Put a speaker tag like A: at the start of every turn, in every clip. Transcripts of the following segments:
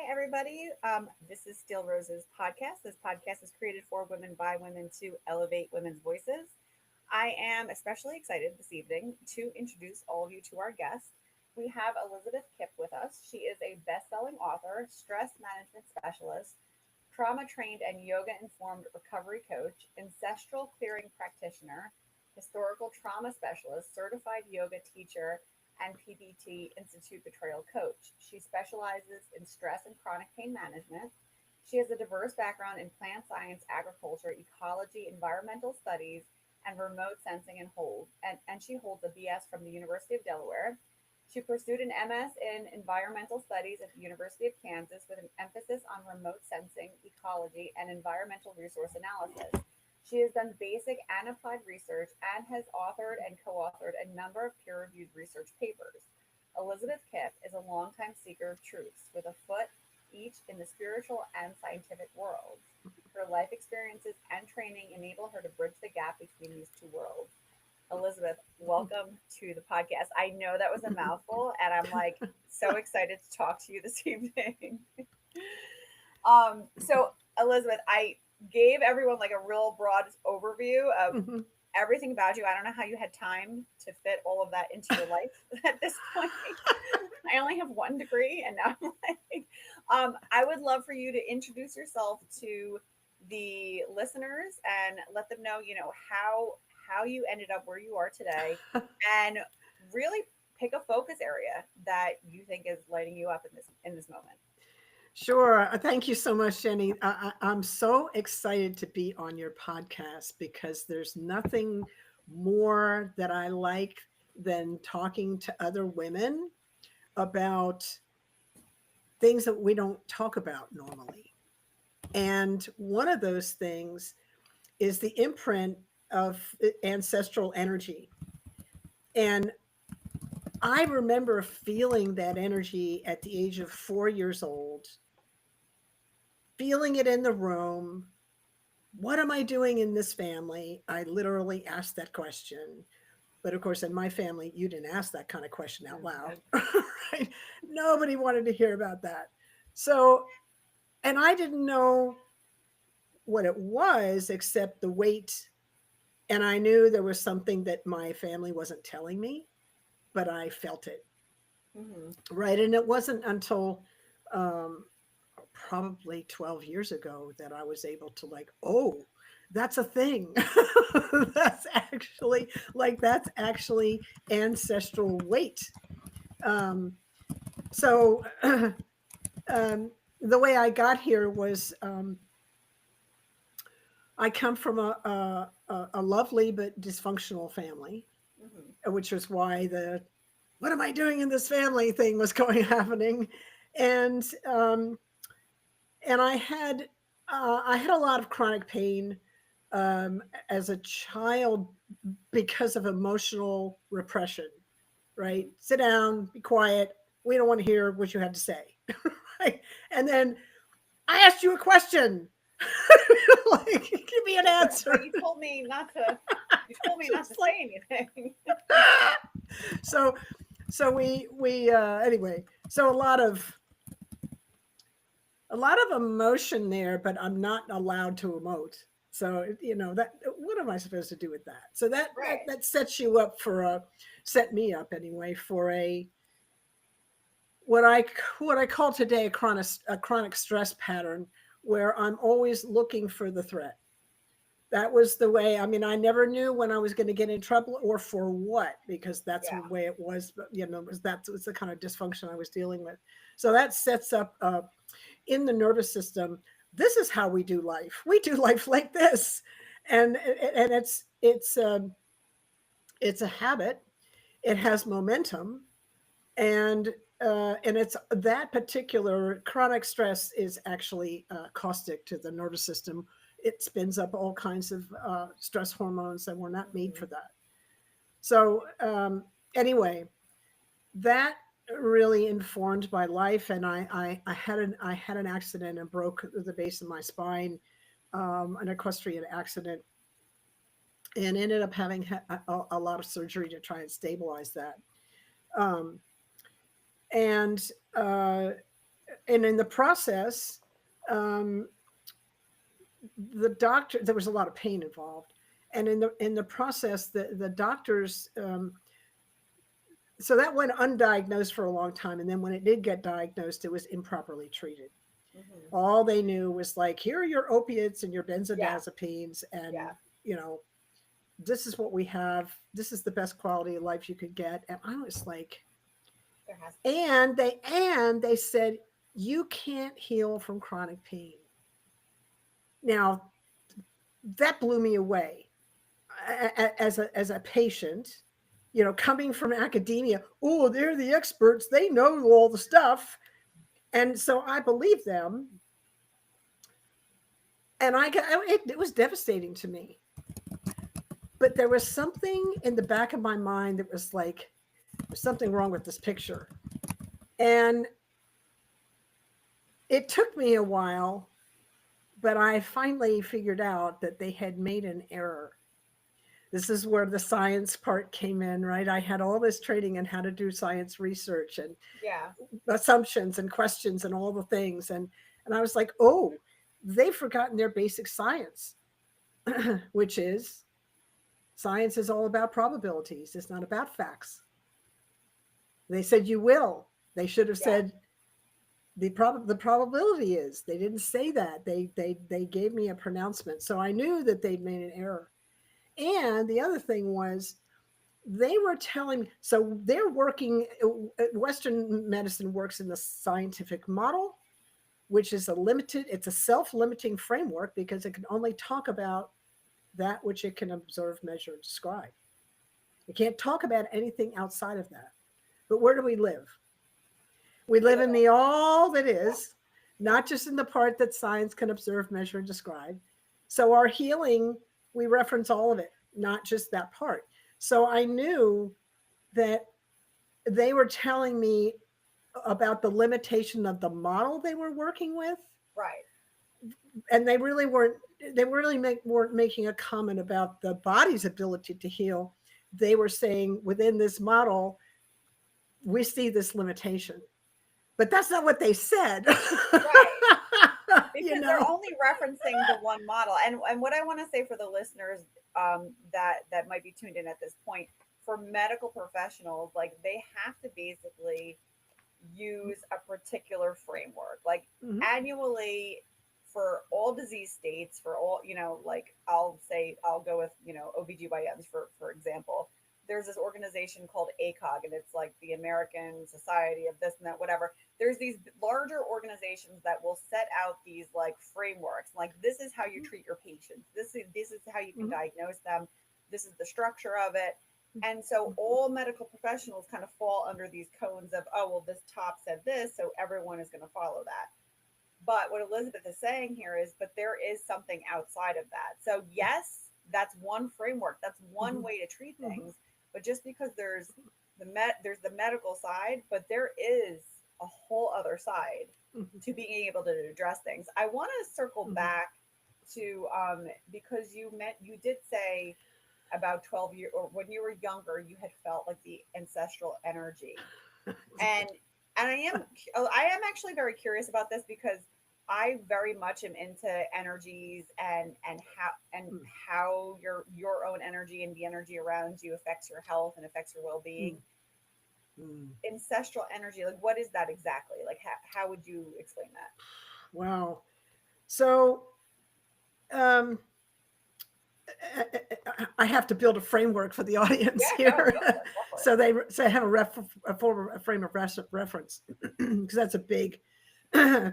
A: everybody. This is Steel Rose's podcast. This podcast is created for women by women to elevate women's voices. I am especially excited this evening to introduce all of you to our guest. We have Elizabeth Kipp with us. She is a best-selling author, stress management specialist, trauma trained and yoga informed recovery coach, ancestral clearing practitioner, historical trauma specialist, certified yoga teacher, and PBT Institute Betrayal Coach. She specializes in stress and chronic pain management. She has a diverse background in plant science, agriculture, ecology, environmental studies, and remote sensing and she holds a BS from the University of Delaware. She pursued an MS in environmental studies at the University of Kansas with an emphasis on remote sensing, ecology, and environmental resource analysis. She has done basic and applied research and has authored and co-authored a number of peer-reviewed research papers. Elizabeth Kipp is a longtime seeker of truths with a foot each in the spiritual and scientific worlds. Her life experiences and training enable her to bridge the gap between these two worlds. Elizabeth, welcome to the podcast. I know that was a mouthful, and I'm like so excited to talk to you this evening. So Elizabeth, I gave everyone like a real broad overview of everything about you. I don't know how you had time to fit all of that into your life at this point. I only have one degree, and now I'm like, I would love for you to introduce yourself to the listeners and let them know, how you ended up where you are today, and really pick a focus area that you think is lighting you up in this moment.
B: Sure. Thank you so much, Jenny. I'm so excited to be on your podcast because there's nothing more that I like than talking to other women about things that we don't talk about normally. And one of those things is the imprint of ancestral energy. And I remember feeling that energy at the age of 4 years old, feeling it in the room. What am I doing in this family? I literally asked that question. But of course, in my family, you didn't ask that kind of question out loud, right? Nobody wanted to hear about that. So, and I didn't know what it was except the weight. And I knew there was something that my family wasn't telling me, but I felt it.
A: Mm-hmm.
B: Right. And it wasn't until um, probably 12 years ago that I was able to like, oh, that's a thing. That's actually ancestral weight. Um, so the way I got here was I come from a lovely but dysfunctional family,
A: Mm-hmm.
B: which was why the what am I doing in this family thing was going happening. And and I had a lot of chronic pain as a child because of emotional repression. Right, sit down, be quiet. We don't want to hear what you had to say. Right, and then I asked you a question. Like, give me an
A: But
B: answer.
A: you told me not to. You told me not to
B: Just like
A: say anything.
B: so. So we anyway. So a lot of emotion there, but I'm not allowed to emote. So that what am I supposed to do with that? So
A: Right.
B: that sets you up for set me up anyway for a what I what I call today a chronic stress pattern where I'm always looking for the threat. That was the way. I mean, I never knew when I was going to get in trouble or for what, because that's the
A: Yeah.
B: way it was. But that was the kind of dysfunction I was dealing with. So that sets up in the nervous system. This is how we do life. We do life like this, and it's a habit. It has momentum, and it's that particular chronic stress is actually caustic to the nervous system. It spins up all kinds of stress hormones, and we're not made
A: Mm-hmm.
B: for that. So anyway, that really informed my life, and I had an accident and broke the base of my spine, an equestrian accident, and ended up having a lot of surgery to try and stabilize that. Um, and uh, and in the process, um, the doctor, there was a lot of pain involved. And in the process, the doctors, so that went undiagnosed for a long time. And then when it did get diagnosed, it was improperly treated.
A: Hmm.
B: All they knew was like, here are your opiates and your
A: Yeah.
B: benzodiazepines, and
A: Yeah.
B: you know, this is what we have. This is the best quality of life you could get. And I was like,
A: There has to be.
B: and they said you can't heal from chronic pain. Now that blew me away as a patient, you know, coming from academia. Oh, they're the experts, they know all the stuff. And so I believe them, and it was devastating to me. But there was something in the back of my mind that was like, there's something wrong with this picture. And it took me a while, but I finally figured out that they had made an error. This is where the science part came in, right? I had all this training in how to do science research and
A: Yeah.
B: assumptions and questions and all the things. And I was like, oh, they've forgotten their basic science, which is science is all about probabilities. It's not about facts. They said you will. They should have
A: Yeah.
B: said the probability is. They didn't say that. They gave me a pronouncement. So I knew that they'd made an error. And the other thing was they were telling me, so they're working, Western medicine works in the scientific model, which is it's a self-limiting framework because it can only talk about that which it can observe, measure, and describe. It can't talk about anything outside of that. But where do we live? We
A: We
B: live
A: live
B: in
A: in.
B: the all that
A: Yeah.
B: is,
A: Yeah.
B: not just in the part that science can observe, measure, and describe. So our healing, we reference all of it, not just that part. So I knew that they were telling me about the limitation of the model they were working with,
A: Right.
B: and they weren't making a comment about the body's ability to heal. They were saying within this model we see this limitation, but that's not what they said.
A: Right.
B: you
A: Because they're
B: know
A: only referencing the one model. And what I want to say for the listeners, that might be tuned in at this point, for medical professionals, like they have to basically use a particular framework, like
B: Mhm.
A: annually, for all disease states, for all, like I'll go with, OBGYNs for example. There's this organization called ACOG, and it's like the American Society of this and that, whatever. There's these larger organizations that will set out these like frameworks, like this is how you treat your patients, this is how you can
B: Mhm.
A: diagnose them, this is the structure of it. And so all medical professionals kind of fall under these cones of, oh, well, this top said this, so everyone is going to follow that. But what Elizabeth is saying here is, but there is something outside of that. So yes, that's one framework, that's one
B: Mhm.
A: way to treat
B: Mhm.
A: things. But just because there's the medical side, but there is a whole other side
B: Mhm.
A: to being able to address things. I want to circle
B: Mhm.
A: back to, because you did say about 12 years, or when you were younger, you had felt like the ancestral energy. and and I am actually very curious about this, because I very much am into energies, and how your own energy and the energy around you affects your health and affects your well-being.
B: Mhm. Mhm.
A: Ancestral energy, like what is that exactly? Like how would you explain that?
B: Wow. So um, I have to build a framework for the audience
A: Yeah, no,
B: here,
A: go for it, go for it.
B: so I have a frame of reference, because that's a big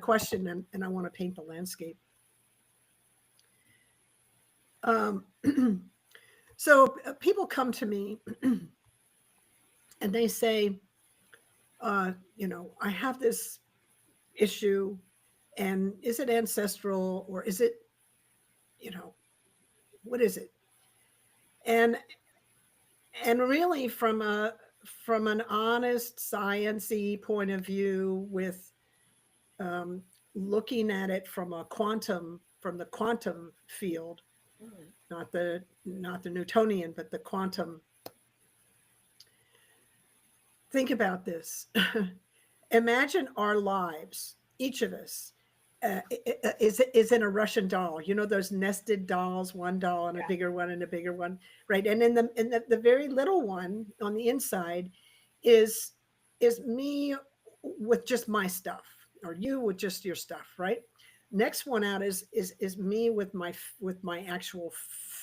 B: question, and I want to paint the landscape. Um, so people come to me and they say, I have this issue, and is it ancestral, or is it, you know, what is it? And really from an honest sciency point of view, with um, looking at it from the quantum field,
A: Hmm.
B: not the Newtonian, but the quantum. Think about this. Imagine our lives. each of us is in a Russian doll. You know those nested dolls, one doll and a
A: Yeah.
B: bigger one and a bigger one, right? And in the very little one on the inside is me with just my stuff, or you with just your stuff, right? Next one out is me with my actual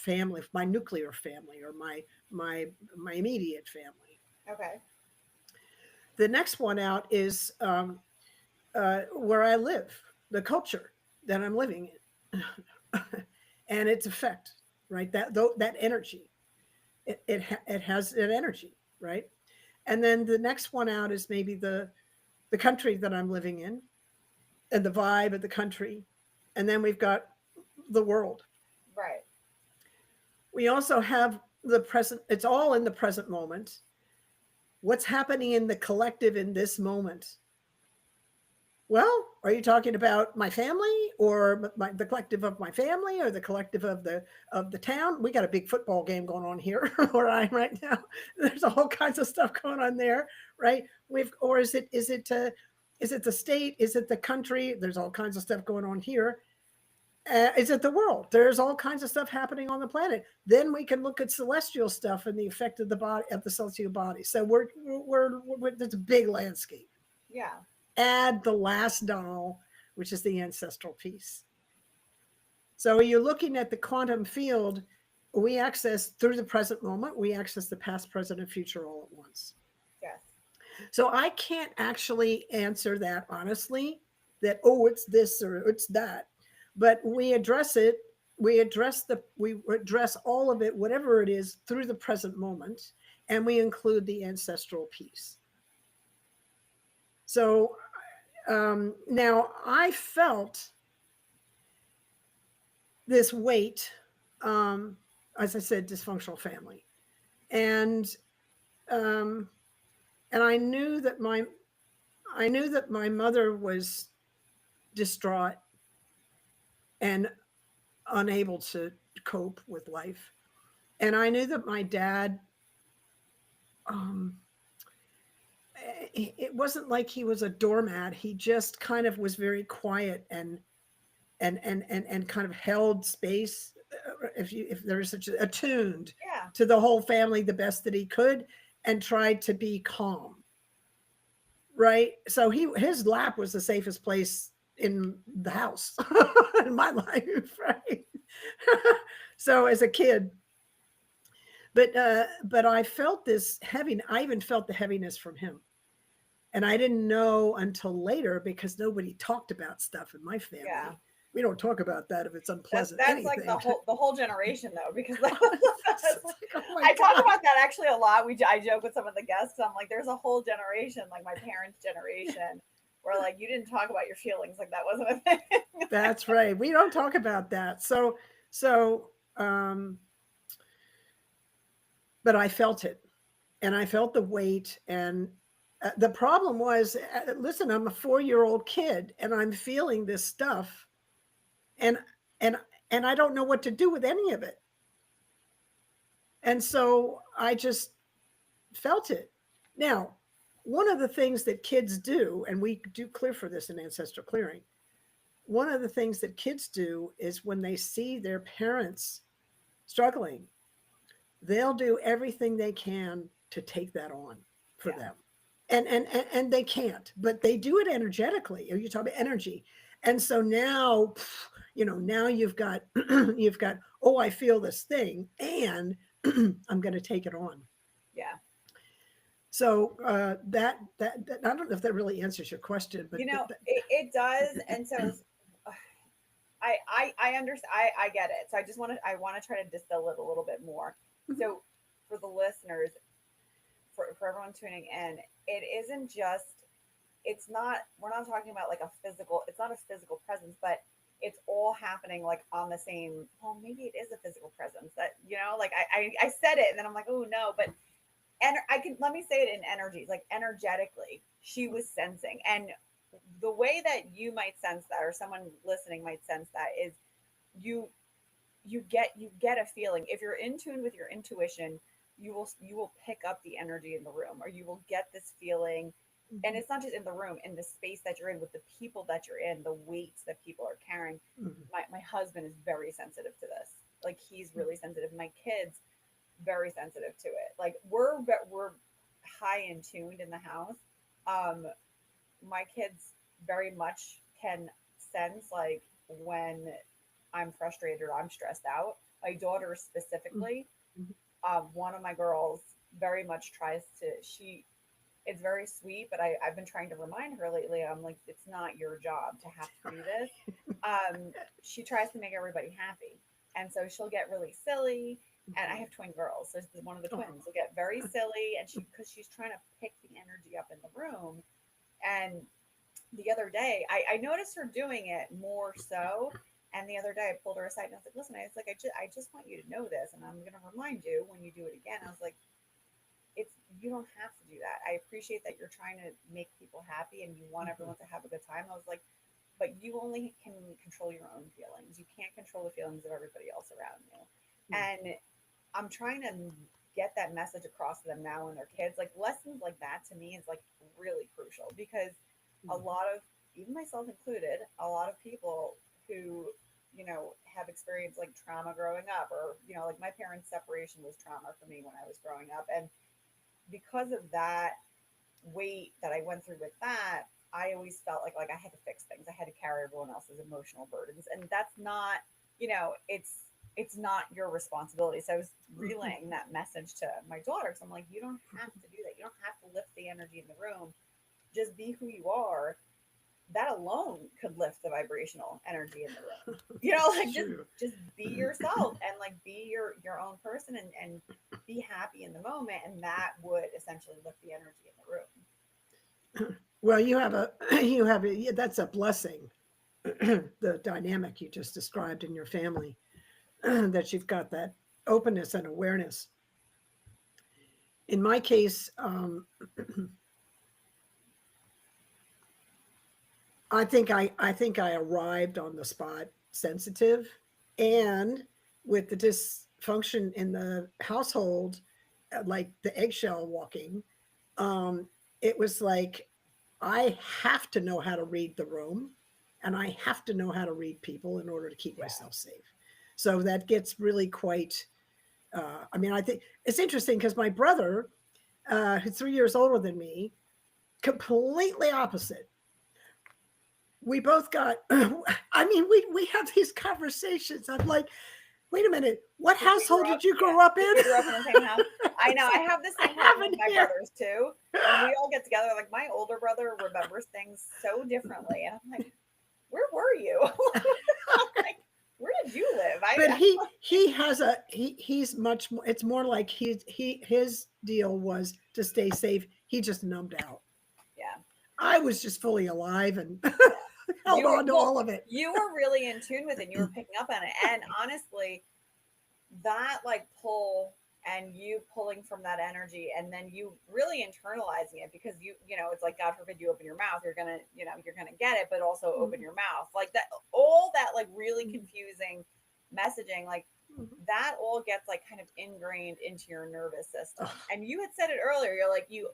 B: family, my nuclear family, or my my immediate family.
A: Okay.
B: The next one out is where I live, the culture that I'm living in, and its effect, right? That energy, it has an energy, right? And then the next one out is maybe the country that I'm living in, and the vibe of the country, and then we've got the world.
A: Right.
B: We also have the present. It's all in the present moment. What's happening in the collective in this moment? Well, are you talking about my family, or the collective of my family, or the collective of the town? We got a big football game going on here where I'm right now. There's all kinds of stuff going on there, right? Or is it the state? Is it the country? There's all kinds of stuff going on here. Is it the world? There's all kinds of stuff happening on the planet. Then we can look at celestial stuff and the effect of the body, of the celestial body. So it's a big landscape.
A: Yeah.
B: Add the last doll, which is the ancestral piece. So you're looking at the quantum field. We access through the present moment, we access the past, present, and future all at once.
A: Yes.
B: So I can't actually answer that honestly, that, oh, it's this or it's that. But we address it, we address all of it, whatever it is, through the present moment, and we include the ancestral piece. So now I felt this weight, as I said, dysfunctional family, and um, and I knew that my mother was distraught and unable to cope with life, and I knew that my dad. Um, it wasn't like he was a doormat. He just kind of was very quiet and kind of held space, if there is such attuned
A: Yeah.
B: to the whole family the best that he could, and tried to be calm, right? So his lap was the safest place in the house in my life, right? So as a kid, but I felt this heavy. I even felt the heaviness from him, and I didn't know until later, because nobody talked about stuff in my
A: Yeah.
B: family. We don't talk about that if it's unpleasant.
A: That's like
B: Anything.
A: the whole generation though, because
B: It's like, oh my
A: I talk
B: God.
A: about that actually a lot. I joke with some of the guests. I'm like, there's a whole generation, like my parents' generation, where like you didn't talk about your feelings, like that wasn't a thing.
B: That's right. We don't talk about that. So um but I felt it, and I felt the weight, and the problem was, listen, I'm a 4-year-old kid and I'm feeling this stuff, and and and I don't know what to do with any of it. And so I just felt it. Now, one of the things that kids do, and we do clear for this in ancestral clearing, one of the things that kids do is when they see their parents struggling, they'll do everything they can to take that on for
A: Yeah.
B: them. And they can't, but they do it energetically. You talk about energy. And so now, now you've got you've got, oh, I feel this thing, and I'm going to take it on.
A: Yeah.
B: So that I don't know if that really answers your question, but
A: It does. And so I understand. I get it. So I want to try to distill it a little bit more.
B: Mhm.
A: So for the listeners, for everyone tuning in, it isn't just, it's not, we're not talking about like a physical, it's not a physical presence, but it's all happening like on the same, well, maybe it is a physical presence that, like I said it and then I'm like, oh no, but, and I can, let me say it in energies, like energetically, she was sensing. And the way that you might sense that, or someone listening might sense that, is you you get a feeling. If you're in tune with your intuition, you will pick up the energy in the room, or you will get this feeling and it's not just in the room, in the space that you're in, with the people that you're in, the weights that people are carrying.
B: Mhm.
A: My husband is very sensitive to this. Like, he's really sensitive. My kids, very sensitive to it. Like, we're high in tuned in the house. Um, my kids very much can sense, like, when I'm frustrated or I'm stressed out. My daughter
B: Mhm.
A: specifically,
B: Mhm.
A: one of my girls very much tries to, it's very sweet, but I've been trying to remind her lately. I'm like, it's not your job to have to do this. She tries to make everybody happy. And so she'll get really silly. And I
B: Mhm.
A: have twin girls. So one of the
B: Oh.
A: twins will get very silly. And because she's trying to pick the energy up in the room. And the other day, I noticed her doing it more so. And the other day, I pulled her aside and I was like, listen, I was like, I just want you to know this. And I'm going to remind you when you do it again. I was like, it's, you don't have to do that. I appreciate that you're trying to make people happy and you want
B: Mhm.
A: everyone to have a good time. I was like, but you only can control your own feelings. You can't control the feelings of everybody else around you.
B: Mhm.
A: And I'm trying to get that message across to them now and their kids. Like, lessons like that to me is like really crucial, because a
B: Mhm.
A: lot of, even myself included, a lot of people who, have experienced like trauma growing up, or, like my parents' separation was trauma for me when I was growing up. And because of that weight that I went through with that, I always felt like I had to fix things. I had to carry everyone else's emotional burdens, and that's not, it's not your responsibility. So I was
B: Mhm.
A: relaying that message to my daughter. So I'm like, you don't have to do that. You don't have to lift the energy in the room. Just be who you are. That alone could lift the vibrational energy in the room.
B: That's
A: Like, just
B: true.
A: just be yourself, and like be your own person, and be happy in the moment, and that would essentially lift the energy in the room.
B: Well, you have a you have a yeah, that's a blessing. The dynamic you just described in your family, that you've got that openness and awareness. In my case, I think I arrived on the spot sensitive, and with the dysfunction in the household, like the eggshell walking, um, it was like I have to know how to read the room, and I have to know how to read people in order to keep
A: Yeah.
B: myself safe. So that gets really quite. I mean, I think it's interesting because my brother, who's 3 years older than me, completely opposite. We both got. I mean, we have these conversations. I'm like, wait a minute, what
A: Did we
B: household
A: grow up?
B: did you
A: Yeah.
B: grow up
A: Did
B: in?
A: we grow up in the same house? I know.
B: It's
A: I
B: like
A: have the
B: I
A: same problem with
B: haven't
A: my
B: here.
A: brothers too. When we all get together, like, my older brother remembers things so differently, and I'm like, where were you? Like, where did you live?
B: But he has he's much more. It's more like his deal was to stay safe. He just numbed out.
A: Yeah,
B: I was just fully alive and
A: yeah.
B: held on to all of it.
A: You were really in tune with it. And you were picking up on it, and honestly, that like pull, and you pulling from that energy, and then you really internalizing it, because it's like, God forbid you open your mouth, you're gonna get it, but also open
B: Mhm.
A: your mouth, like that, all that like really
B: Mhm.
A: confusing messaging, like
B: Mhm.
A: that all gets like kind of ingrained into your nervous system.
B: Ugh.
A: And you had said it earlier, you're like, you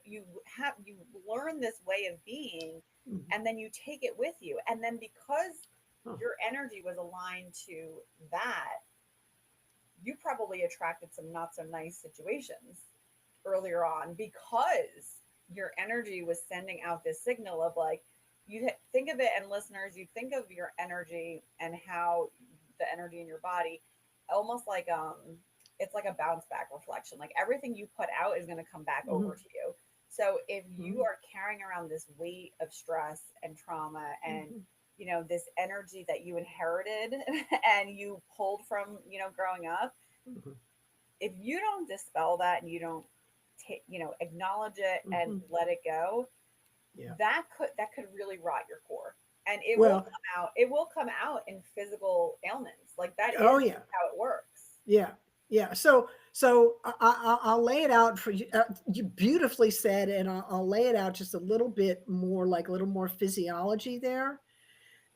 A: learn this way of being,
B: Mhm.
A: and then you take it with you, and then because
B: Oh.
A: your energy was aligned to that, you probably attracted some not so nice situations earlier on, because your energy was sending out this signal of like, think of it, and listeners, you think of your energy and how the energy in your body, almost like, it's like a bounce back reflection. Like, everything you put out is going to come back over
B: Mhm.
A: to you. So if you
B: Mhm.
A: are carrying around this weight of stress and trauma, and
B: Mhm.
A: this energy that you inherited and you pulled from, growing up,
B: Mhm.
A: if you don't dispel that, and you don't acknowledge it and
B: Mhm.
A: let it go,
B: Yeah.
A: that could really rot your core, and
B: Well.
A: it will come out in physical ailments. Like, that
B: Oh
A: is
B: yeah.
A: how it works.
B: Yeah. Yeah. So I'll lay it out for you. You beautifully said, and I'll lay it out just a little bit more, like a little more physiology. There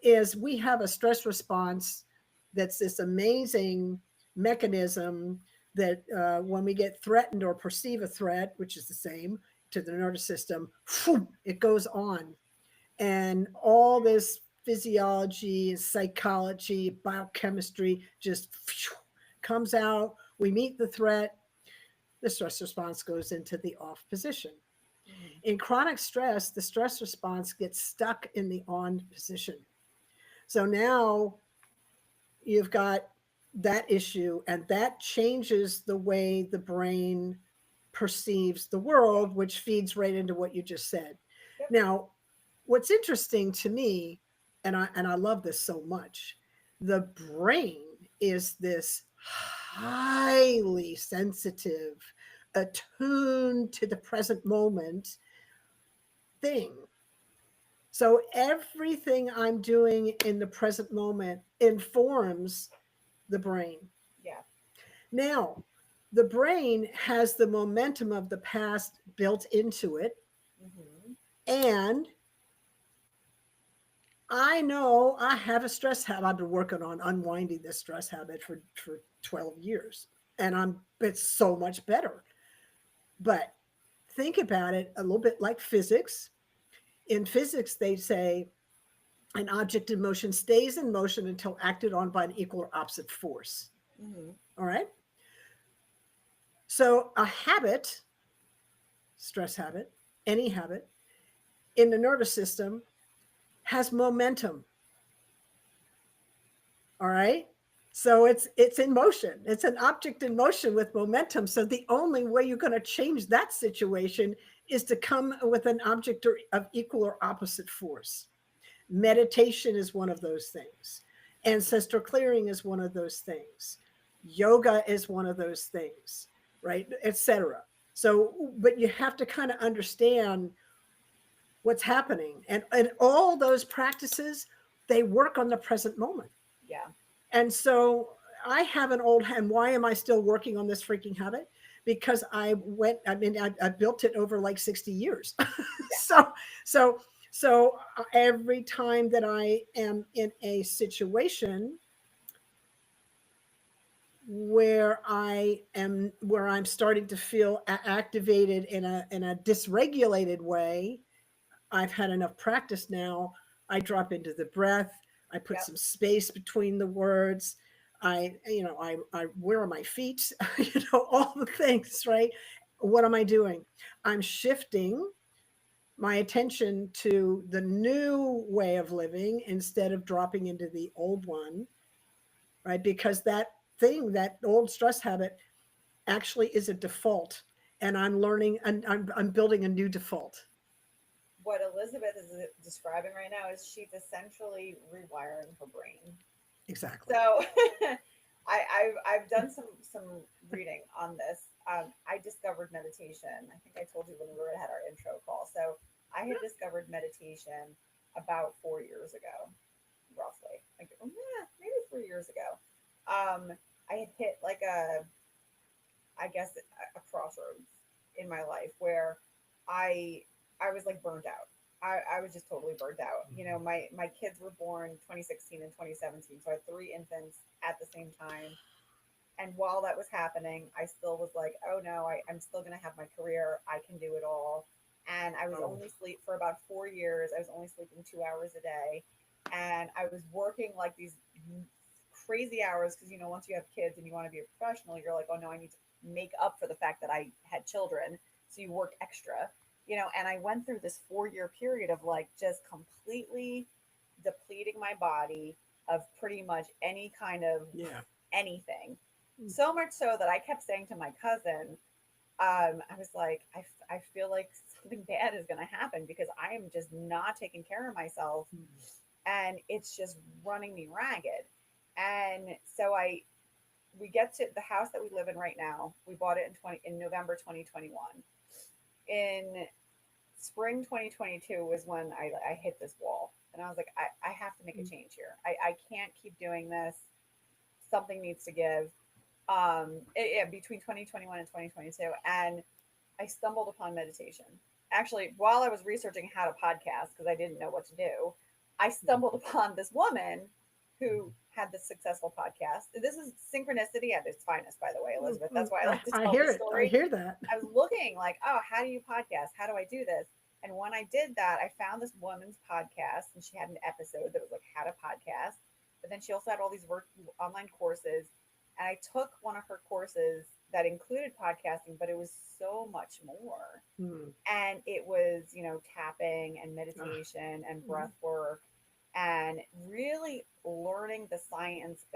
B: is, we have a stress response that's this amazing mechanism that when we get threatened or perceive a threat, which is the same, to the nervous system, it goes on. And all this physiology, psychology, biochemistry just comes out. We meet the threat, the stress response goes into the off position.
A: Mhm.
B: In chronic stress, the stress response gets stuck in the on position. So now you've got that issue, and that changes the way the brain perceives the world, which feeds right into what you just said.
A: Yep.
B: Now, what's interesting to me, and I love this so much, the brain is this highly sensitive, attuned to the present moment thing. So everything I'm doing in the present moment informs the brain.
A: Yeah.
B: Now, the brain has the momentum of the past built into it.
A: Mhm.
B: And I know I have a stress habit. I've been working on unwinding this stress habit for 12 years. And it's so much better. But think about it a little bit like physics. In physics, they say an object in motion stays in motion until acted on by an equal or opposite force.
A: Mhm.
B: All right. So a habit, stress habit, any habit in the nervous system has momentum. All right. So it's in motion. It's an object in motion with momentum. So the only way you're going to change that situation is to come with an object of equal or opposite force. Meditation is one of those things. Ancestral clearing is one of those things. Yoga is one of those things, right? Etc. So, but you have to kind of understand what's happening. And all those practices, they work on the present moment.
A: Yeah.
B: And so I have an old, and why am I still working on this freaking habit? Because I built it over like 60 years.
A: Yeah.
B: so, so, so every time that I am in a situation where I'm starting to feel activated in a dysregulated way, I've had enough practice now. I drop into the breath. I put
A: Yep.
B: some space between the words. I where are my feet? All the things, right? What am I doing? I'm shifting my attention to the new way of living instead of dropping into the old one, right? Because that old stress habit actually is a default. And I'm learning and I'm building a new default.
A: What Elizabeth is describing right now is she's essentially rewiring her brain.
B: Exactly.
A: So I've done some reading on this. I discovered meditation. I think I told you when we had our intro call. So I had discovered meditation about 4 years ago, roughly, like maybe 3 years ago. I had hit like I guess a crossroads in my life where I I was like burned out. I was just totally burned out. You know, my kids were born 2016 and 2017, so I had three infants at the same time. And while that was happening, I still was like, oh no, I'm still gonna have my career. I can do it all. And I was
B: Oh,
A: only sleep for about 4 years. I was only sleeping 2 hours a day, and I was working like these crazy hours because once you have kids and you want to be a professional, you're like, oh no, I need to make up for the fact that I had children. So you work extra, and I went through this 4 year period of like just completely depleting my body of pretty much any kind of
B: yeah.
A: anything. So much so that I kept saying to my cousin, I was like, I feel like something bad is going to happen because I am just not taking care of myself and it's just running me ragged. And so we get to the house that we live in right now. We bought it in November 2021. In spring 2022 was when I hit this wall and I was like, I have to make a change here. I can't keep doing this. Something needs to give. Between 2021 and 2022, and I stumbled upon meditation. Actually, while I was researching how to podcast because I didn't know what to do, I stumbled upon this woman who had this successful podcast. This is synchronicity at its finest, by the way, Elizabeth. That's
B: Mhm.
A: why I like to
B: I
A: tell
B: hear
A: this
B: it. I
A: story.
B: hear that.
A: I was looking like, oh, how do you podcast? How do I do this? And when I did that, I found this woman's podcast, and she had an episode that was like how to podcast. But then she also had all these online courses, and I took one of her courses that included podcasting, but it was so much more.
B: Mm.
A: And it was, tapping and
B: Ah,
A: meditation and
B: mhm.
A: breath work and really learning the science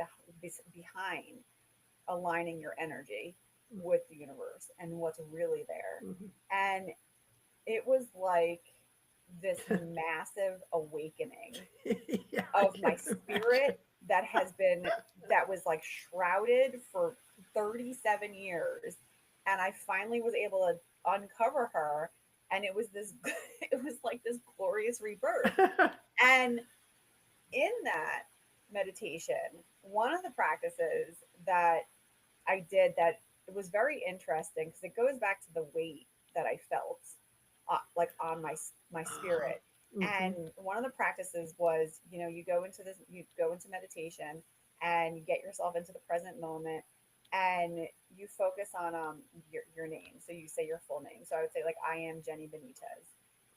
A: behind aligning your energy with the universe and what's really there.
B: Mhm.
A: And it was like this massive awakening
B: Yeah, I
A: of
B: can
A: my
B: imagine.
A: spirit that was like shrouded for 37 years. And I finally was able to uncover her, and it was this it was like this glorious rebirth. And in that meditation, one of the practices that I did that it was very interesting because it goes back to the weight that I felt, like on my
B: Uh-huh.
A: spirit.
B: Mhm.
A: And one of the practices was, you go into meditation and you get yourself into the present moment, and you focus on your name. So you say your full name. So I would say like I am Jenny Benitez.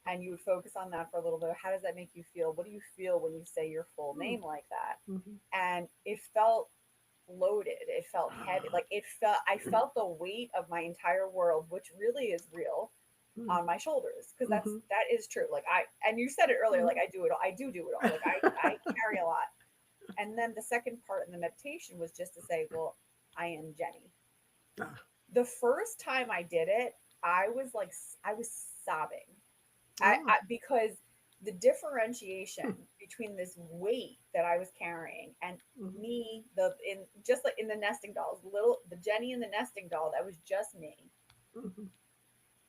A: And you would focus on that for a little bit. How does that make you feel? What do you feel when you say your full
B: Mm.
A: name like that?
B: Mhm.
A: And it felt loaded. It felt heavy.
B: Ah.
A: Like I felt the weight of my entire world, which really is real,
B: Mm.
A: on my shoulders. Because
B: Mhm.
A: that is true. Like and you said it earlier, like
B: Mhm.
A: I do it all. I do it all. Like I carry a lot. And then the second part in the meditation was just to say, well, I am Jenny.
B: Ah.
A: The first time I did it, I was sobbing.
B: Oh.
A: Because the differentiation between this weight that I was carrying and
B: Mhm.
A: me, the in just like in the nesting dolls, the Jenny and the nesting doll that was just me,
B: Mhm.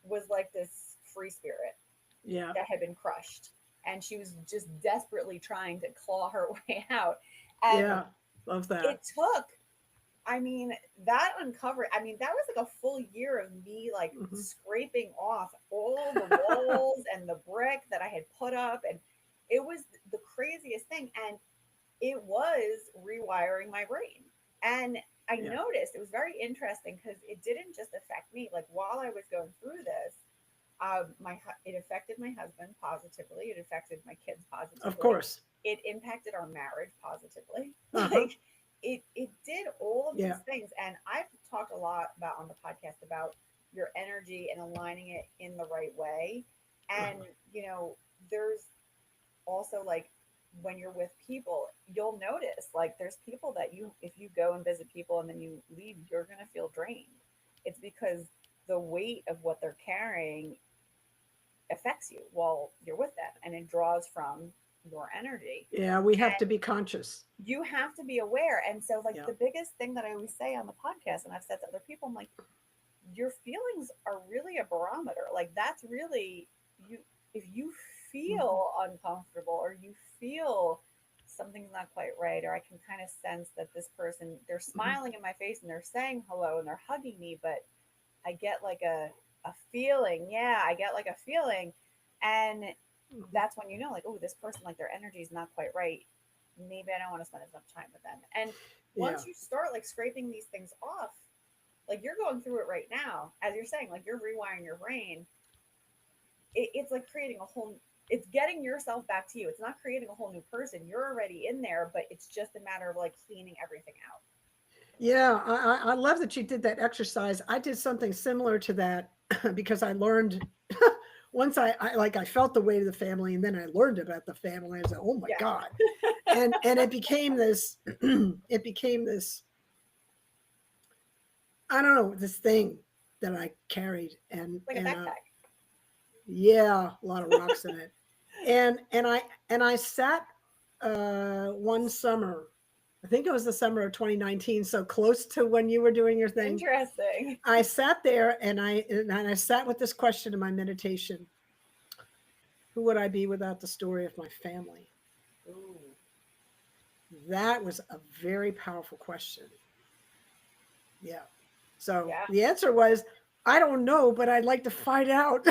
A: was like this free spirit
B: Yeah.
A: that had been crushed, and she was just desperately trying to claw her way out. And
B: Yeah. Love
A: it
B: that.
A: took, I mean, that uncovered, I mean, that was like a full year of me like
B: Mhm.
A: scraping off all the walls and the brick that I had put up. And it was the craziest thing. And it was rewiring my brain. And I
B: Yeah.
A: noticed it was very interesting because it didn't just affect me. Like while I was going through this, it affected my husband positively. It affected my kids
B: Of
A: positively.
B: course.
A: It impacted our marriage positively.
B: Uh-huh.
A: Like it did all of these
B: Yeah.
A: things. And I've talked a lot about on the podcast about your energy and aligning it in the right way. And
B: Uh-huh.
A: you know, there's also like when you're with people, you'll notice like there's people that if you go and visit people and then you leave, you're gonna feel drained. It's because the weight of what they're carrying affects you while you're with them, and it draws from your energy.
B: Yeah, we have to
A: And
B: be conscious.
A: you have to be aware. And so like
B: Yeah.
A: the biggest thing that I always say on the podcast, and I've said to other people, I'm like, your feelings are really a barometer. Like that's really you. If you
B: Mhm.
A: feel uncomfortable or you feel something's not quite right, or I can kind of sense that this person, they're
B: Mhm.
A: smiling in my face and they're saying hello and they're hugging me, but I get like a feeling. Yeah, I get like a feeling. And
B: Mhm.
A: that's when you know, like, oh, this person, like their energy is not quite right. Maybe I don't want to spend as much time with them. And
B: Yeah.
A: once you start like scraping these things off, like you're going through it right now, as you're saying, like you're rewiring your brain. It's like creating a whole, it's getting yourself back to you. It's not creating a whole new person. You're already in there, but it's just a matter of like cleaning everything out.
B: Yeah, I love that you did that exercise. I did something similar to that because I learned once I felt the weight of the family, and then I learned about the family. I was like, oh my
A: Yeah.
B: God. And it became this it became this, I don't know, this thing that I carried,
A: Like a backpack.
B: yeah, a lot of rocks in it. And I sat one summer, I think it was the summer of 2019, so close to when you were doing your thing.
A: Interesting.
B: I sat there and I sat with this question in my meditation: who would I be without the story of my family?
A: Ooh.
B: That was a very powerful question. Yeah. So
A: Yeah.
B: the answer was, I don't know, but I'd like to find out.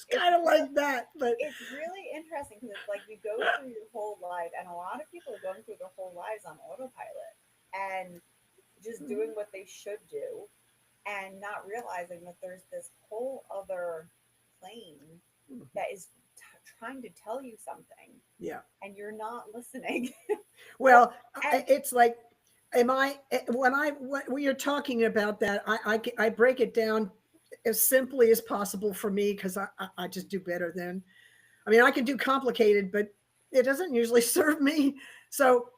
B: It's kind of like that, but
A: it's really interesting because it's like you go through your whole life, and a lot of people are going through their whole lives on autopilot and just doing what they should do, and not realizing that there's this whole other plane that is trying to tell you something,
B: yeah.
A: and you're not listening. or
B: Well,
A: and
B: it's like, am I when you're talking about that, I break it down as simply as possible for me because I just do better than. I mean, I can do complicated, but it doesn't usually serve me. So,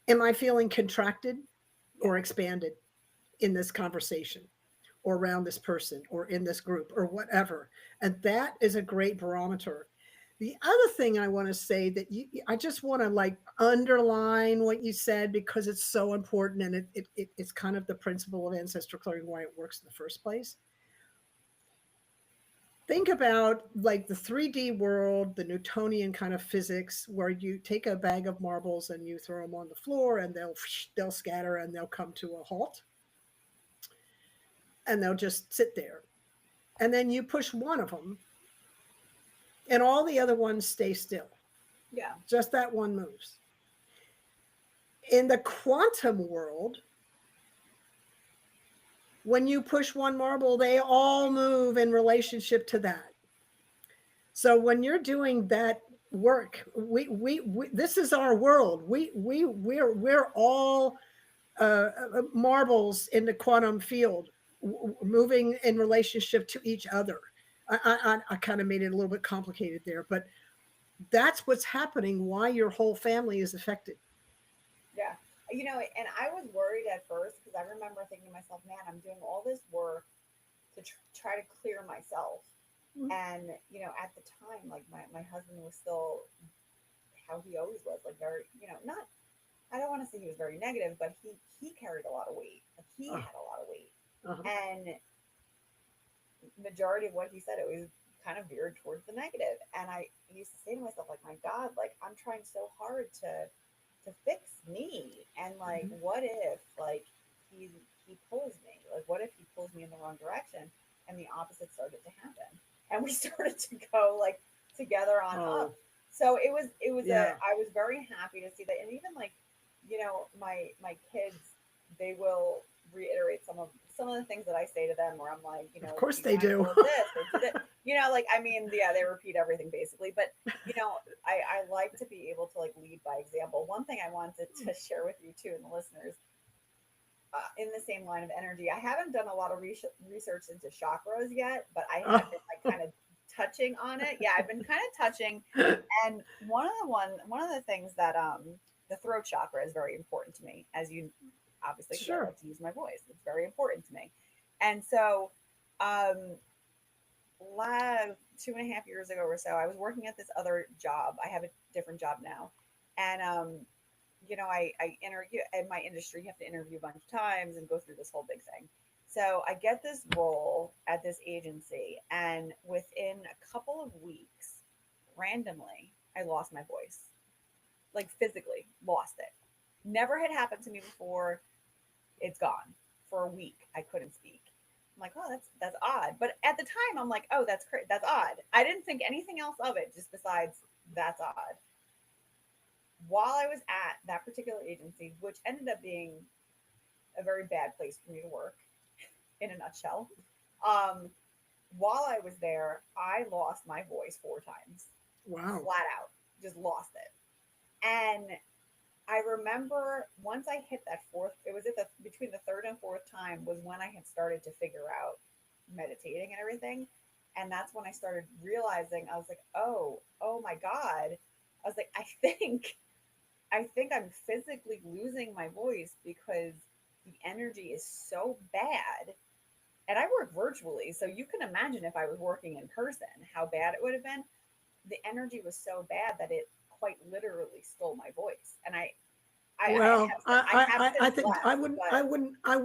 B: am I feeling contracted
A: yeah,
B: or expanded in this conversation, or around this person, or in this group, or whatever? And that is a great barometer. The other thing I want to say that I just want to like underline what you said because it's so important, and it's kind of the principle of ancestral clearing, why it works in the first place. Think about like the 3D world, the Newtonian kind of physics, where you take a bag of marbles and you throw them on the floor, and they'll scatter and they'll come to a halt, and they'll just sit there. And then you push one of them, and all the other ones stay still.
A: yeah,
B: Just that one moves. In the quantum world, when you push one marble, they all move in relationship to that. So when you're doing that work, we this is our world. We're all marbles in the quantum field, moving in relationship to each other. I kind of made it a little bit complicated there, but that's what's happening. Why your whole family is affected.
A: yeah. And I was worried at first because I remember thinking to myself, man, I'm doing all this work to try to clear myself.
B: Mhm.
A: And, at the time, like my husband was still how he always was, like very, not, I don't want to say he was very negative, but he carried a lot of weight. Like he
B: Oh,
A: had a lot of weight.
B: uh-huh.
A: And majority of what he said, it was kind of veered towards the negative. And I used to say to myself, like, my God, like I'm trying so hard to fix me. And like,
B: Mhm.
A: what if like he pulls me? Like what if he pulls me in the wrong direction? And the opposite started to happen. And we started to go like together on up.
B: Oh,
A: So it was
B: yeah.
A: I was very happy to see that. And even like, my kids, they will reiterate some of the things that I say to them where I'm like,
B: Of
A: like
B: course
A: be
B: they
A: mindful
B: do.
A: of this or do that. Like I mean, yeah, they repeat everything basically. But I like to be able to like lead by example. One thing I wanted to share with you too and the listeners, in the same line of energy, I haven't done a lot of research into chakras yet, but I have been like kind of touching on it. Yeah, I've been kind of touching, and one of the things that the throat chakra is very important to me, as you obviously, because I
B: Sure.
A: like to use my voice. It's very important to me, and so um, 2.5 years ago or so, I was working at this other job. I have a different job now, and I interview in my industry. You have to interview a bunch of times and go through this whole big thing. So I get this role at this agency, and within a couple of weeks, randomly, I lost my voice, like physically lost it. Never had happened to me before. It's gone for a week. I couldn't speak. I'm like, oh, that's odd. But at the time, I'm like, oh, that's odd. I didn't think anything else of it, just besides that's odd. While I was at that particular agency, which ended up being a very bad place for me to work, in a nutshell, um, while I was there, I lost my voice 4 times,
B: Wow.
A: flat out, just lost it. And I remember once I hit that fourth, it was at the between the third and fourth time was when I had started to figure out meditating and everything. And that's when I started realizing I was like, oh my God. I was like, I think I'm physically losing my voice because the energy is so bad. And I work virtually, so you can imagine if I was working in person, how bad it would have been. The energy was so bad that it quite literally stole my voice. And
B: Well,
A: I have
B: I
A: since
B: think
A: left, but
B: I wouldn't. I'm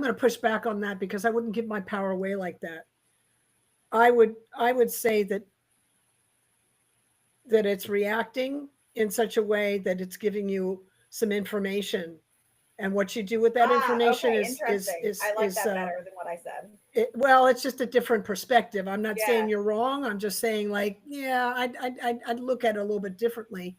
B: going to push back on that because I wouldn't give my power away like that. I would say that it's reacting in such a way that it's giving you some information, and what you do with that information
A: okay, interesting. I like
B: is
A: that better than what I said.
B: well, it's just a different perspective. I'm not
A: Yeah,
B: saying you're wrong. I'm just saying, like, yeah, I'd look at it a little bit differently.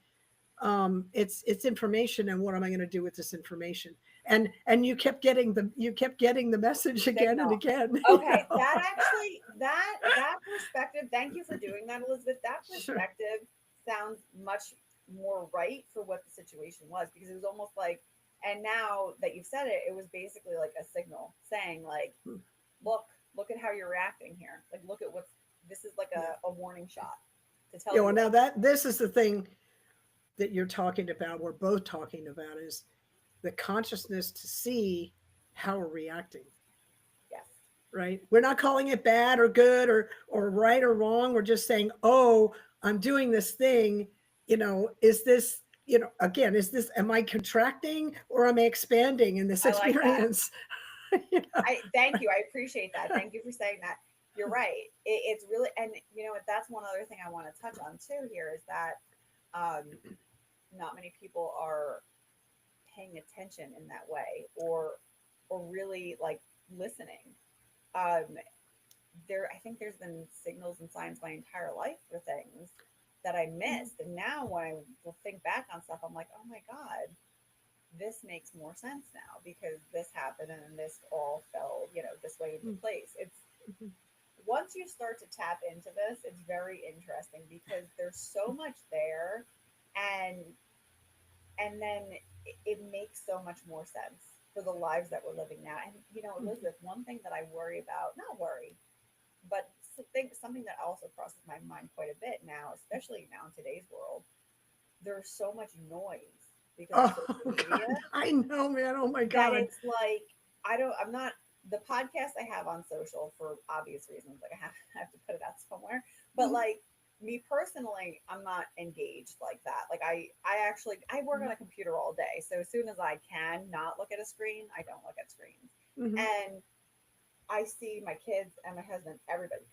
B: It's information, and what am I going to do with this information? And you kept getting the message again and
A: signal.
B: again.
A: Okay, that actually that perspective, thank you for doing that, Elizabeth. That
B: Sure.
A: perspective sounds much more right for what the situation was, because it was almost like, and now that you've said it, it was basically like a signal saying like, look, look at how you're reacting here. Like look at what's, this is like
B: Yeah.
A: a warning shot to tell
B: Yeah.
A: you
B: Well, now
A: like,
B: that this is the thing that you're talking about, we're both talking about, is the consciousness to see how we're reacting.
A: yes,
B: Right? We're not calling it bad or good or right or wrong. We're just saying, oh, I'm doing this thing. Is this, again, is this, am I contracting or am I expanding in this
A: I like that.
B: experience? you know?
A: I thank you. I appreciate that. Thank you for saying that. You're right. It's really, and you know what? That's one other thing I want to touch on too. Here is that um, not many people are paying attention in that way, or really like listening. Um, I think there's been signals and signs my entire life for things that I missed, and now when I will think back on stuff, I'm like, oh my god, this makes more sense now because this happened and this all fell, this way into place. It's once you start to tap into this, it's very interesting because there's so much there, and then it makes so much more sense for the lives that we're living now. And Elizabeth, one thing that I worry about, not worry, but something that also crosses my mind quite a bit now, especially now in today's world, there's so much noise because of
B: Oh
A: social media
B: God, I know, man. Oh my
A: that
B: God.
A: it's like I'm not, the podcast I have on social for obvious reasons, like I have to put it out somewhere, but like me personally, I'm not engaged like that. Like I actually I work on a computer all day, so as soon as I can not look at a screen, I don't look at screens.
B: Mm-hmm.
A: And I see my kids and my husband, everybody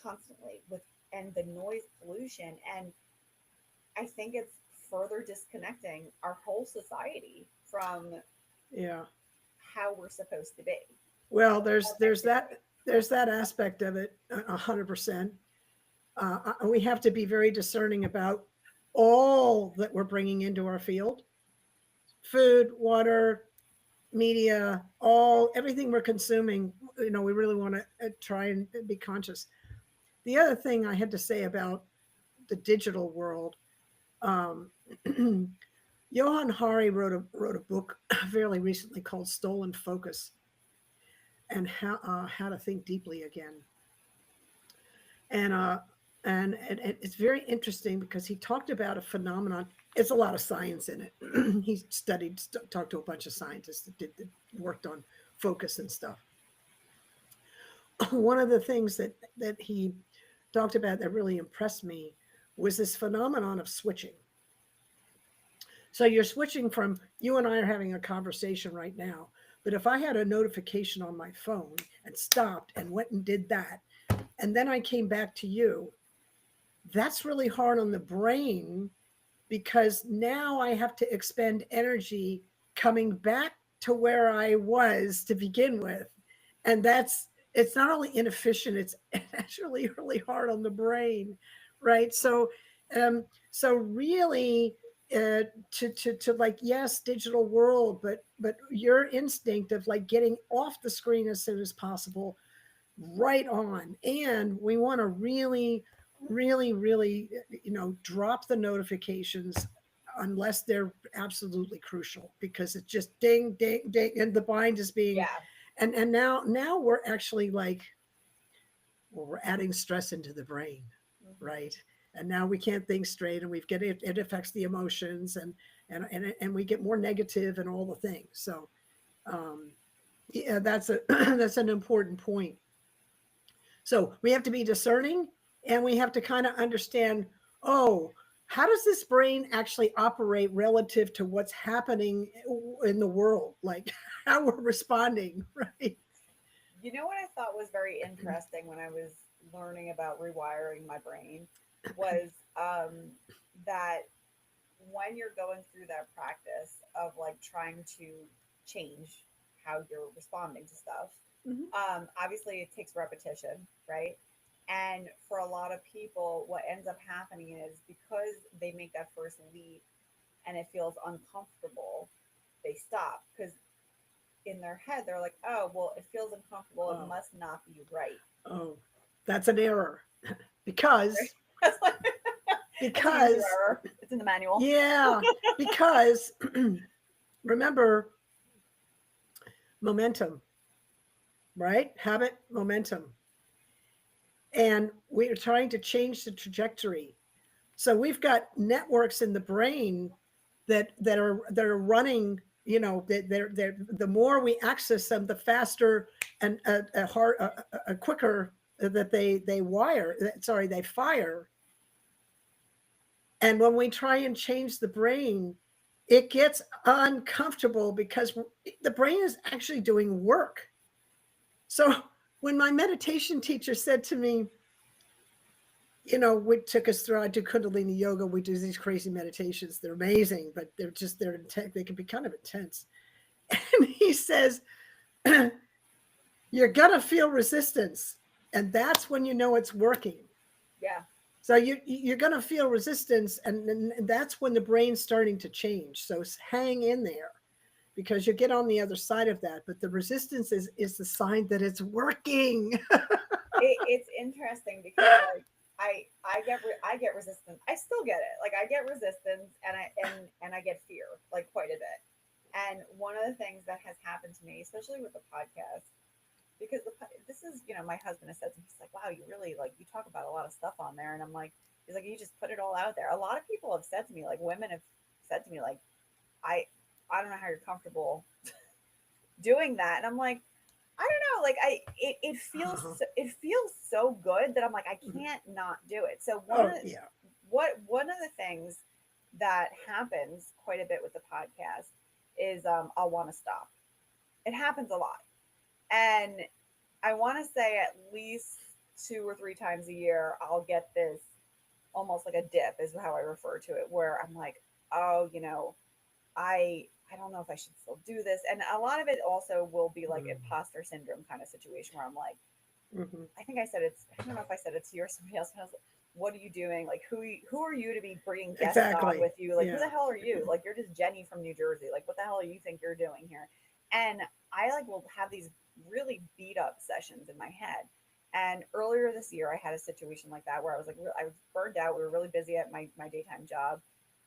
A: constantly with, and the noise pollution, and I think it's further disconnecting our whole society from
B: Yeah.
A: how we're supposed to be.
B: Well,
A: Authentically.
B: there's that aspect of it, 100%. We have to be very discerning about all that we're bringing into our field: food, water, media, everything we're consuming. We really want to try and be conscious. The other thing I had to say about the digital world, um, Johan Hari wrote a book fairly recently called Stolen Focus, and how to think deeply again. And it's very interesting because he talked about a phenomenon. It's a lot of science in it. He talked to a bunch of scientists that worked on focus and stuff. One of the things that he talked about that really impressed me was this phenomenon of switching. So you're switching from, you and I are having a conversation right now, but if I had a notification on my phone and stopped and went and did that, and then I came back to you, that's really hard on the brain because now I have to expend energy coming back to where I was to begin with. And it's not only inefficient, it's actually really hard on the brain, right? Um, so really, to like, yes, digital world, but your instinct of like getting off the screen as soon as possible, right on. And we want to really, really, really, drop the notifications unless they're absolutely crucial, because it's just ding, ding, ding, and the mind is being,
A: Yeah.
B: and now we're actually like, well, we're adding stress into the brain,
A: Mm-hmm.
B: right? And now we can't think straight, and it affects the emotions, and we get more negative and all the things. So yeah, that's a that's an important point. So we have to be discerning, and we have to kind of understand, oh, how does this brain actually operate relative to what's happening in the world? Like how we're responding, right?
A: You know what I thought was very interesting when I was learning about rewiring my brain was that when you're going through that practice of like trying to change how you're responding to stuff,
B: Mhm.
A: Obviously, it takes repetition, right? And for a lot of people, what ends up happening is because they make that first leap and it feels uncomfortable, they stop because in their head they're like, oh, well, it feels uncomfortable. It
B: Oh,
A: must not be right.
B: oh, that's an error because
A: That's like that's a user
B: because
A: error. It's in the manual.
B: yeah, because remember momentum, right? Habit, momentum. And we're trying to change the trajectory. So we've got networks in the brain that are running. You know, they're the more we access them, the faster and a quicker that they wire. Sorry, they fire. And when we try and change the brain, it gets uncomfortable because the brain is actually doing work. So when my meditation teacher said to me, you know, we took us through. I do Kundalini yoga. We do these crazy meditations. They're amazing, but they're intense. They can be kind of intense. And he says, "You're gonna feel resistance, and that's when you know it's working."
A: Yeah.
B: So you're gonna feel resistance, and that's when the brain's starting to change. So hang in there because you get on the other side of that. But the resistance is the sign that it's working.
A: It's interesting because like I get resistance. I still get it. Like I get resistance and I get fear like quite a bit. And one of the things that has happened to me, especially with the podcast, because this is, my husband has said to me, he's like, wow, you really like, you talk about a lot of stuff on there. And I'm like, he's like, you just put it all out there. A lot of people have said to me, like women have said to me, like, I, I don't know how you're comfortable doing that. And I'm like, I don't know, like
B: Uh-huh.
A: it feels so good that I'm like, I can't not do it. So
B: Oh yeah.
A: one of the things that happens quite a bit with the podcast is I'll want to stop. It happens a lot. And I want to say at least 2 or 3 times a year, I'll get this almost like a dip, is how I refer to it, where I'm like, oh, I don't know if I should still do this. And a lot of it also will be like
B: Mm-hmm.
A: imposter syndrome kind of situation where I'm like,
B: Mm-hmm.
A: I think I said I don't know if I said it to you or somebody else. But I was like, what are you doing? Like, who are you to be bringing guests on
B: Exactly.
A: with you? Like, who the
B: Yeah.
A: hell are you? Like, you're just Jenny from New Jersey. Like, what the hell do you think you're doing here? And I like will have these really beat up sessions in my head. And earlier this year, I had a situation like that where I was like, I was burned out. We were really busy at my daytime job,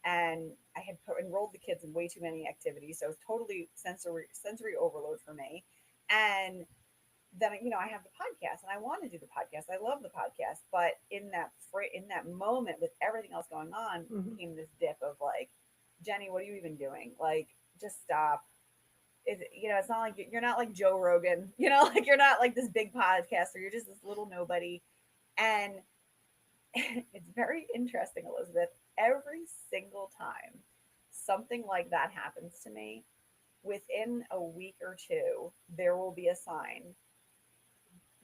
A: and I had enrolled the kids in way too many activities, so it was totally sensory overload for me. And then I have the podcast and I want to do the podcast. I love the podcast, but in that moment with everything else going on
B: Mm-hmm.
A: came this dip of like, Jenny, what are you even doing? Like, just stop. It's not like you're not like Joe Rogan. Like you're not like this big podcaster. You're just this little nobody. And it's very interesting, Elizabeth. Every single time something like that happens to me, within a week or two, there will be a sign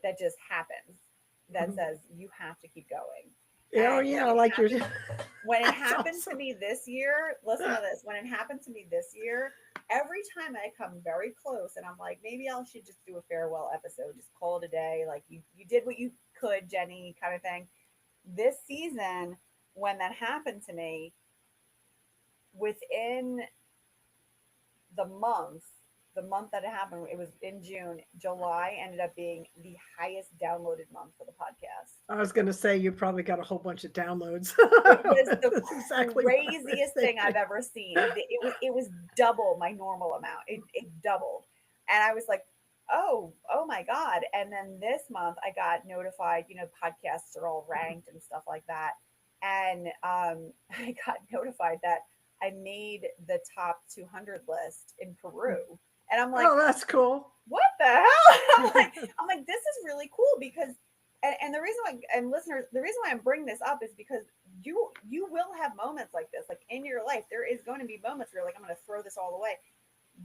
A: that just happens that
B: Mm-hmm.
A: says you have to keep going.
B: Oh
A: And
B: yeah, like you're.
A: when it
B: That's
A: happened to
B: awesome.
A: me this year, listen to this. When it happened to me this year, every time I come very close and I'm like, maybe I should just do a farewell episode, just call it a day. Like you did what you could, Jenny, kind of thing. This season, when that happened to me, within the month, the month that it happened, it was in June. July ended up being the highest downloaded month for the podcast.
B: I was going to say you probably got a whole bunch of downloads.
A: It was the
B: That's exactly what I was
A: craziest thing I've
B: thinking.
A: ever seen. It was double my normal amount. It doubled, and I was like, oh my god! And then this month I got notified. Podcasts are all ranked and stuff like that, and I got notified that I made the top 200 list in Peru, and I'm like,
B: Oh, that's cool.
A: what the hell? I'm like, this is really cool because, and the reason why, and listeners, the reason why I'm bringing this up is because you will have moments like this, like in your life, there is going to be moments where you're like, I'm going to throw this all away.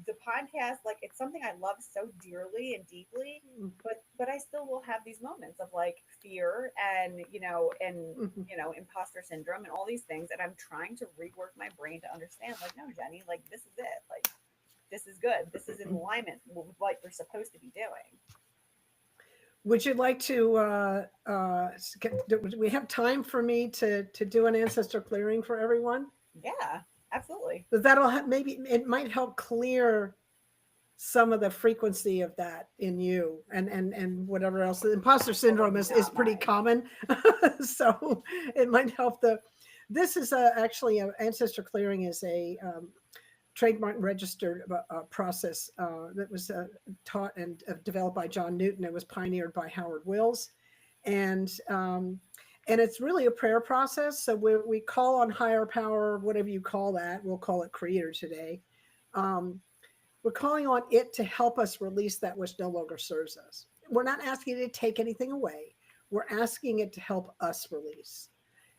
A: The podcast, like, it's something I love so dearly and deeply, but I still will have these moments of like fear and
B: Mhm.
A: imposter syndrome and all these things, and I'm trying to rework my brain to understand, like, no, Jenny, like, this is it, like, this is good. This is in alignment with what you're supposed to be doing.
B: Would you like to, do we have time for me to do an ancestor clearing for everyone?
A: Yeah, absolutely.
B: But maybe it might help clear some of the frequency of that in you and whatever else. The imposter
A: I
B: syndrome
A: would
B: is
A: not
B: pretty
A: mind.
B: common. So it might help this is actually an ancestor clearing is a trademark registered process that was taught and developed by John Newton. It was pioneered by Howard Wills, and it's really a prayer process. So we call on higher power, whatever you call that. We'll call it Creator today. Um, we're calling on it to help us release that which no longer serves us. We're not asking it to take anything away. We're asking it to help us release.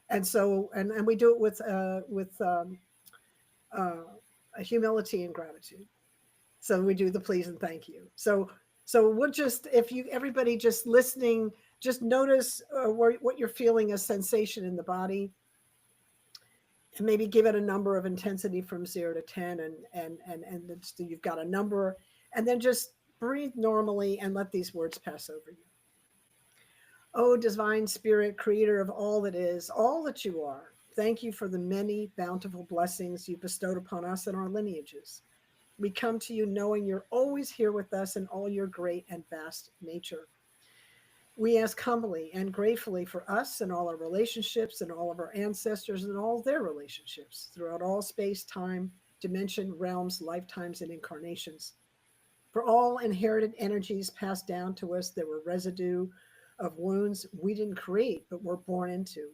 B: And so, and we do it with uh, humility and gratitude. So we do the please and thank you. So we'll just, if you, everybody just listening, just notice what you're feeling, a sensation in the body, and maybe give it a number of intensity from 0 to 10, and so you've got a number, and then just breathe normally and let these words pass over you. Oh, divine spirit, creator of all that is, all that you are, thank you for the many bountiful blessings you bestowed upon us and our lineages. We come to you knowing you're always here with us in all your great and vast nature. We ask humbly and gratefully for us and all our relationships and all of our ancestors and all their relationships throughout all space, time, dimension, realms, lifetimes, and incarnations. For all inherited energies passed down to us that were residue of wounds we didn't create but were born into.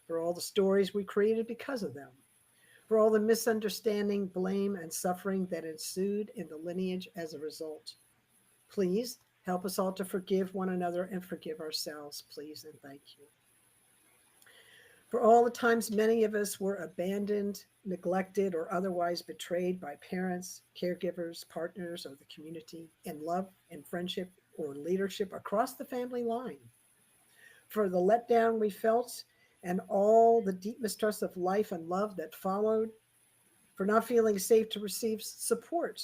B: For all the stories we created because of them. For all the misunderstanding, blame, and suffering that ensued in the lineage as a result. Please help us all to forgive one another and forgive ourselves, please, and thank you. For all the times many of us were abandoned, neglected, or otherwise betrayed by parents, caregivers, partners, or the community in love and friendship or leadership across the family line. For the letdown we felt and all the deep mistrust of life and love that followed, for not feeling safe to receive support,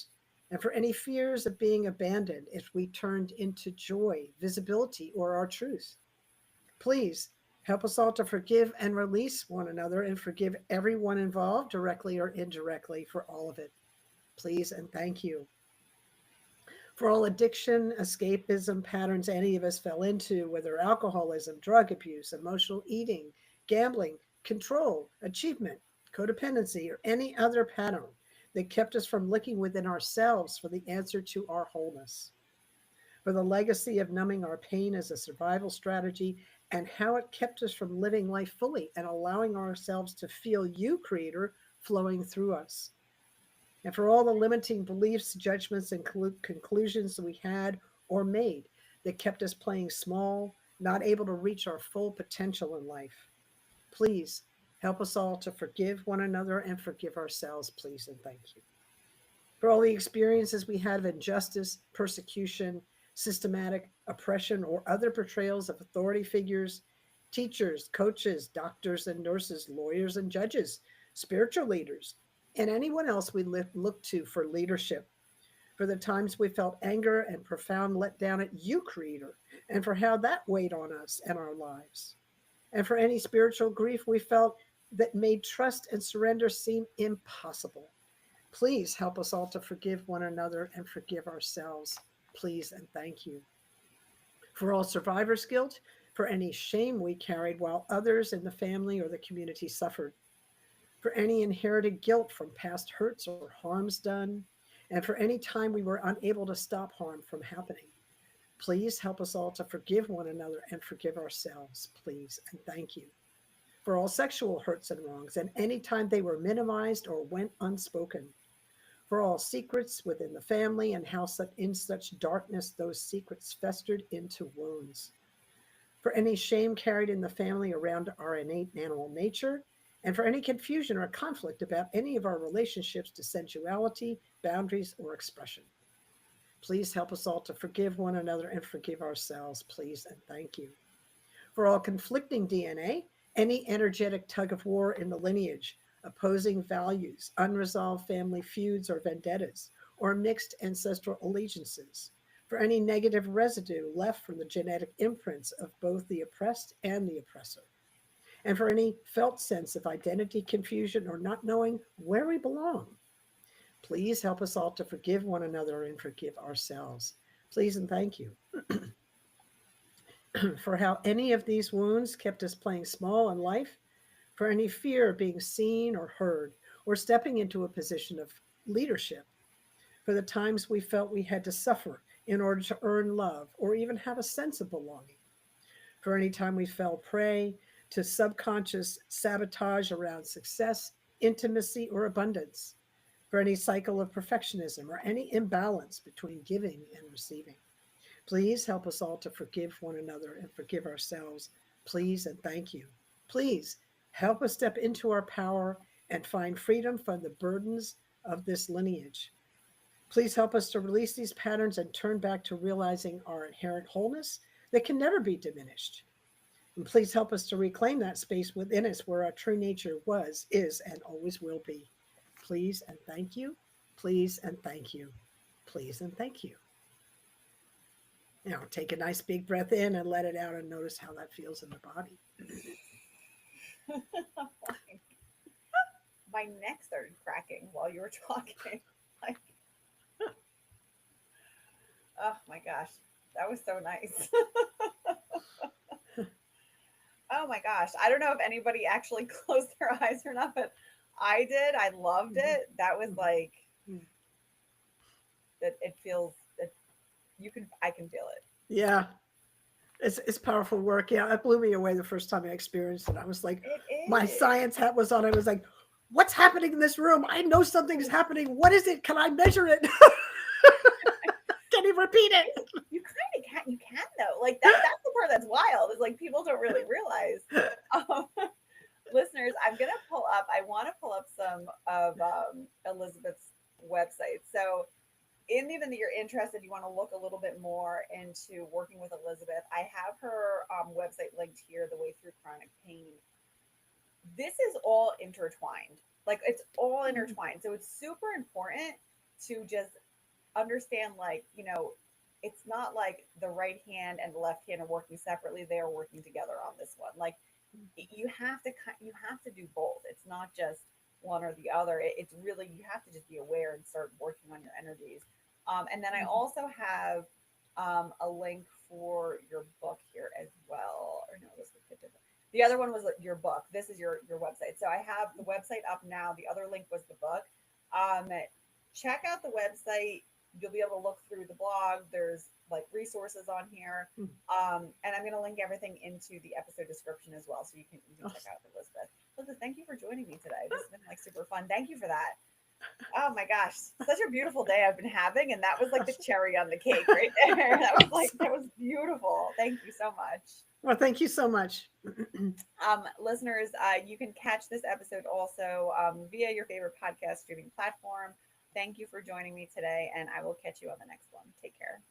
B: and for any fears of being abandoned if we turned into joy, visibility, or our truth. Please help us all to forgive and release one another and forgive everyone involved, directly or indirectly, for all of it. Please and thank you. For all addiction, escapism patterns any of us fell into, whether alcoholism, drug abuse, emotional eating, gambling, control, achievement, codependency, or any other pattern that kept us from looking within ourselves for the answer to our wholeness. For the legacy of numbing our pain as a survival strategy and how it kept us from living life fully and allowing ourselves to feel you, Creator, flowing through us. And for all the limiting beliefs, judgments, and conclusions we had or made that kept us playing small, not able to reach our full potential in life. Please help us all to forgive one another and forgive ourselves, please, and thank you. For all the experiences we had of injustice, persecution, systematic oppression, or other portrayals of authority figures, teachers, coaches, doctors and nurses, lawyers and judges, spiritual leaders, and anyone else we look to for leadership. For the times we felt anger and profound letdown at you, Creator, and for how that weighed on us and our lives. And for any spiritual grief we felt that made trust and surrender seem impossible. Please help us all to forgive one another and forgive ourselves, please, and thank you. For all survivor's guilt, for any shame we carried while others in the family or the community suffered, for any inherited guilt from past hurts or harms done, and for any time we were unable to stop harm from happening. Please help us all to forgive one another and forgive ourselves, please, and thank you. For all sexual hurts and wrongs, and any time they were minimized or went unspoken, for all secrets within the family and how in such darkness those secrets festered into wounds, for any shame carried in the family around our innate animal nature, and for any confusion or conflict about any of our relationships to sensuality, boundaries, or expression. Please help us all to forgive one another and forgive ourselves, please, and thank you. For all conflicting DNA, any energetic tug of war in the lineage, opposing values, unresolved family feuds or vendettas, or mixed ancestral allegiances. for any negative residue left from the genetic imprints of both the oppressed and the oppressor, and for any felt sense of identity confusion or not knowing where we belong. Please help us all to forgive one another and forgive ourselves. Please and thank you for how any of these wounds kept us playing small in life, for any fear of being seen or heard, or stepping into a position of leadership, for the times we felt we had to suffer in order to earn love or even have a sense of belonging, for any time we fell prey to subconscious sabotage around success, intimacy, or abundance, for any cycle of perfectionism or any imbalance between giving and receiving. Please help us all to forgive one another and forgive ourselves. Please and thank you. Please help us step into our power and find freedom from the burdens of this lineage. Please help us to release these patterns and turn back to realizing our inherent wholeness that can never be diminished. And please help us to reclaim that space within us where our true nature was, is, and always will be. Please and thank you. Please and thank you. Please and thank you. Now, take a nice big breath in and let it out and notice how that feels in the body.
A: My neck started cracking while you were talking. Like, oh my gosh, that was so nice. Oh my gosh. I don't know if anybody actually closed their eyes or not, but I did. I loved it. That was like, it feels, I can feel it.
B: Yeah, it's powerful work. Yeah, it blew me away the first time I experienced it. I was like, my science hat was on. I was like, what's happening in this room? I know something's happening. What is it? Can I measure it? Can you repeat it?
A: You kind of can. You can though. Like that's the part that's wild. Is like people don't really realize. Listeners, I'm gonna pull up. I want to pull up some of Elizabeth's website. So, in the event that you're interested, you want to look a little bit more into working with Elizabeth. I have her website linked here. The Way Through Chronic Pain. This is all intertwined. Like it's all intertwined. So it's super important to just understand, like, it's not like the right hand and the left hand are working separately. They are working together on this one. Like you have to do both. It's not just one or the other. It's really, you have to just be aware and start working on your energies. And then I also have a link for your book here as well. Or no, this was different. The other one was your book. This is your website. So I have the website up now. The other link was the book. Check out the website. You'll be able to look through the blog. There's like resources on here. And I'm going to link everything into the episode description as well. So you can check out Elizabeth. Elizabeth, thank you for joining me today. This has been like super fun. Thank you for that. Oh my gosh, such a beautiful day I've been having. And that was like the cherry on the cake right there. That was beautiful. Thank you so much.
B: Well, thank you so much.
A: Listeners, you can catch this episode also via your favorite podcast streaming platform. Thank you for joining me today, and I will catch you on the next one. Take care.